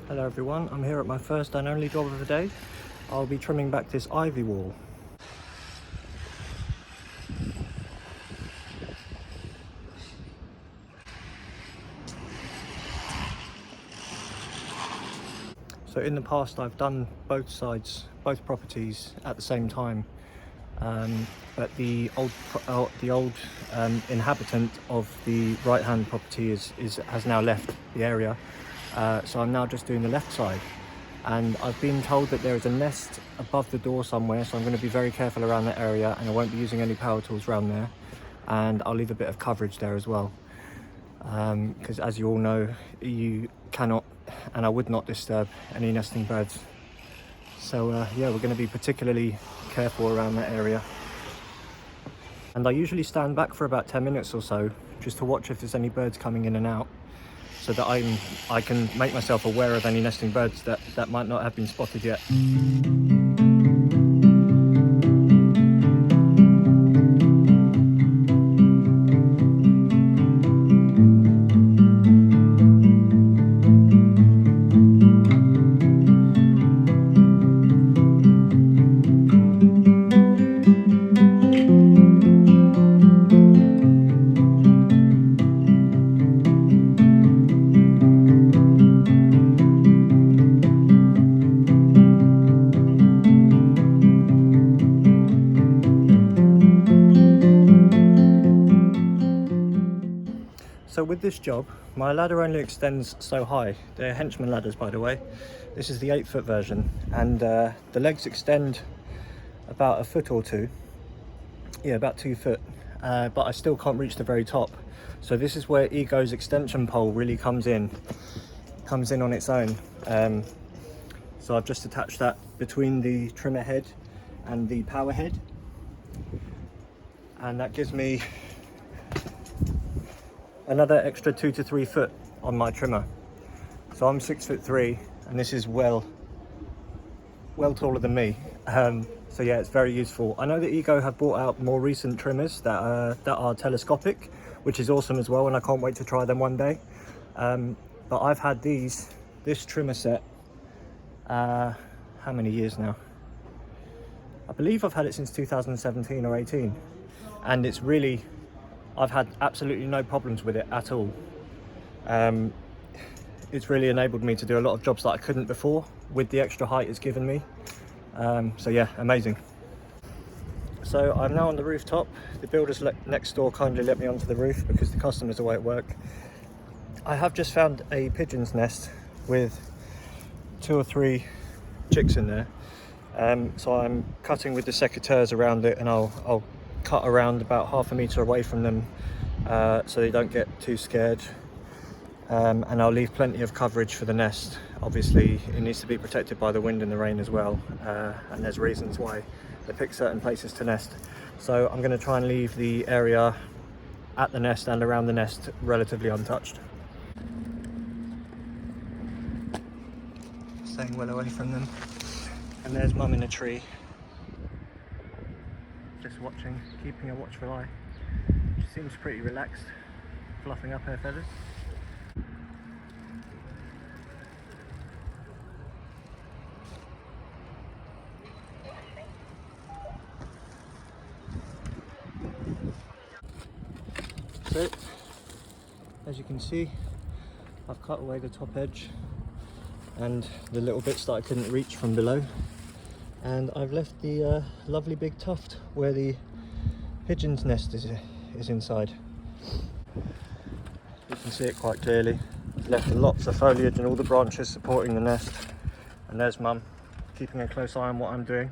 Hello everyone, I'm here at my first and only job of the day. I'll be trimming back this ivy wall. So in the past I've done both sides, both properties at the same time, but the old inhabitant of the right hand property has now left the area, so I'm now just doing the left side. And I've been told that there is a nest above the door somewhere, so I'm going to be very careful around that area, and I won't be using any power tools around there, and I'll leave a bit of coverage there as well, because as you all know, you cannot and I would not disturb any nesting birds. So yeah, we're going to be particularly careful around that area, and I usually stand back for about 10 minutes or so just to watch if there's any birds coming in and out, so that I can make myself aware of any nesting birds that might not have been spotted yet. So with this job, my ladder only extends so high. They're Henchman ladders, by the way. This is the 8-foot version, and the legs extend about a foot or two. Yeah, about 2 foot, but I still can't reach the very top. So this is where Ego's extension pole really comes in on its own. So I've just attached that between the trimmer head and the power head, and that gives me another extra 2 to 3 foot on my trimmer. So I'm 6'3", and this is well taller than me. So yeah, it's very useful. I know that Ego have brought out more recent trimmers that are telescopic, which is awesome as well, and I can't wait to try them one day. But I've had this trimmer set, how many years now? I believe I've had it since 2017 or 18, and I've had absolutely no problems with it at all. It's really enabled me to do a lot of jobs that I couldn't before with the extra height it's given me. So yeah, amazing. So I'm now on the rooftop. The builders next door kindly let me onto the roof because the customers are away at work. I have just found a pigeon's nest with 2 or 3 chicks in there. So I'm cutting with the secateurs around it, and I'll cut around about 1/2 meter away from them, so they don't get too scared, and I'll leave plenty of coverage for the nest. Obviously it needs to be protected by the wind and the rain as well, and there's reasons why they pick certain places to nest. So I'm going to try and leave the area at the nest and around the nest relatively untouched, staying well away from them. And there's Mum in a tree, just watching, keeping a watchful eye. She seems pretty relaxed, fluffing up her feathers. So, as you can see, I've cut away the top edge and the little bits that I couldn't reach from below, and I've left the lovely big tuft where the pigeon's nest is inside. You can see it quite clearly. I've left lots of foliage and all the branches supporting the nest, and there's Mum keeping a close eye on what I'm doing.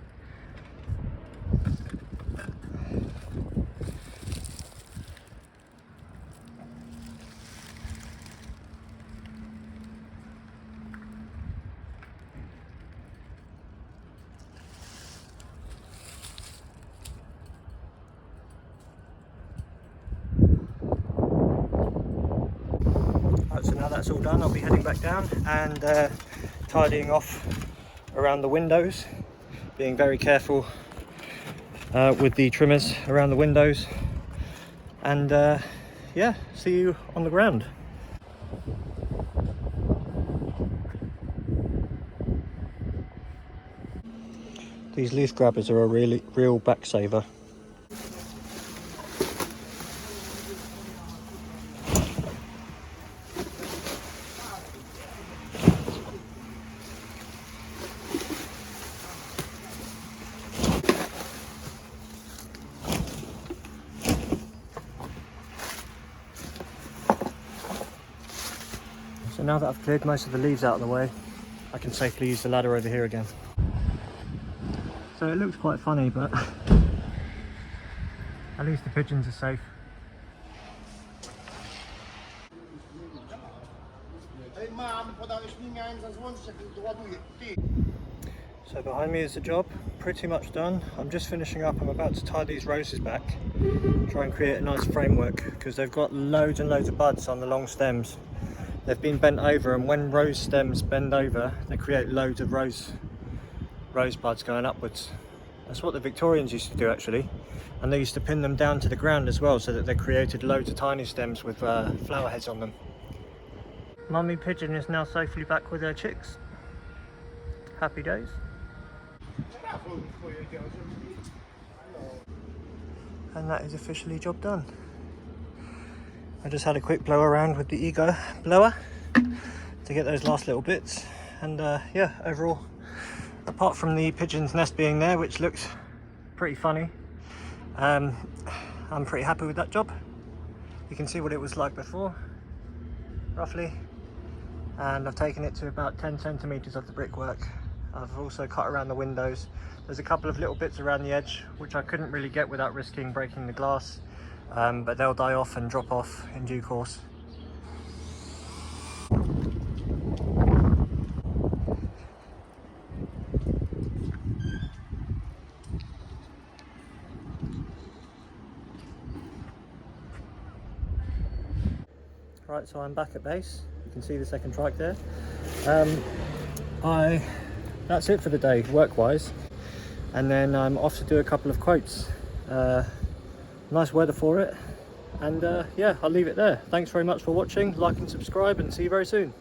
So now that's all done, I'll be heading back down and tidying off around the windows, being very careful with the trimmers around the windows, and yeah, see you on the ground. These leaf grabbers are a real back saver. So now that I've cleared most of the leaves out of the way, I can safely use the ladder over here again. So it looks quite funny, but at least the pigeons are safe. So behind me is the job, pretty much done. I'm just finishing up. I'm about to tie these roses back, try and create a nice framework, because they've got loads and loads of buds on the long stems. They've been bent over, and when rose stems bend over, they create loads of rose buds going upwards. That's what the Victorians used to do actually, and they used to pin them down to the ground as well, so that they created loads of tiny stems with flower heads on them. Mummy pigeon is now safely back with her chicks. Happy days. And that is officially job done. I just had a quick blow around with the Ego blower to get those last little bits, and yeah, overall, apart from the pigeon's nest being there, which looks pretty funny, I'm pretty happy with that job. You can see what it was like before, roughly, and I've taken it to about 10 centimeters of the brickwork. I've also cut around the windows. There's a couple of little bits around the edge which I couldn't really get without risking breaking the glass, but they'll die off and drop off in due course. Right, so I'm back at base. You can see the second trike there. That's it for the day, work-wise. And then I'm off to do a couple of quotes. Nice weather for it. And yeah, I'll leave it there. Thanks very much for watching. Like and subscribe, and see you very soon.